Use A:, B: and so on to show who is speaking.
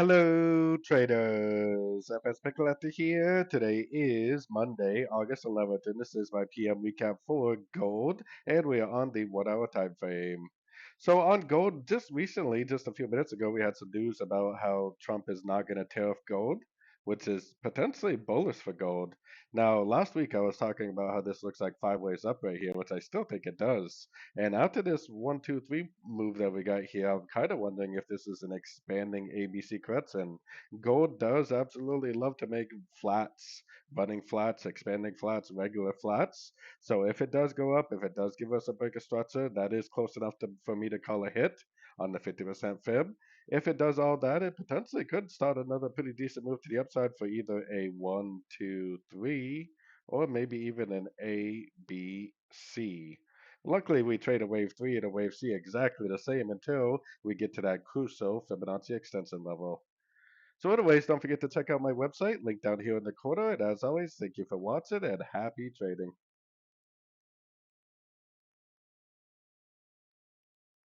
A: Hello, traders. FX Pip Collector here. Today is Monday, August 11th, and this is my PM recap for gold, and we are on the 1 hour time frame. So on gold, just recently, just a few minutes ago, we had some news about how Trump is not going to tariff gold, which is potentially bullish for gold. Now, last week I was talking about how this looks like five ways up right here, which I still think it does. And after this 1, 2, 3 move that we got here, I'm kind of wondering if this is an expanding ABC correction. Gold does absolutely love to make flats, running flats, expanding flats, regular flats. So if it does go up, if it does give us a bigger structure, that is close enough for me to call a hit on the 50% fib. If it does all that, it potentially could start another pretty decent move to the upside for either a 1, 2, 3, or maybe even an A, B, C. Luckily, we trade a wave 3 and a wave C exactly the same until we get to that crucial Fibonacci extension level. So anyways, don't forget to check out my website, link down here in the corner. And as always, thank you for watching and happy trading.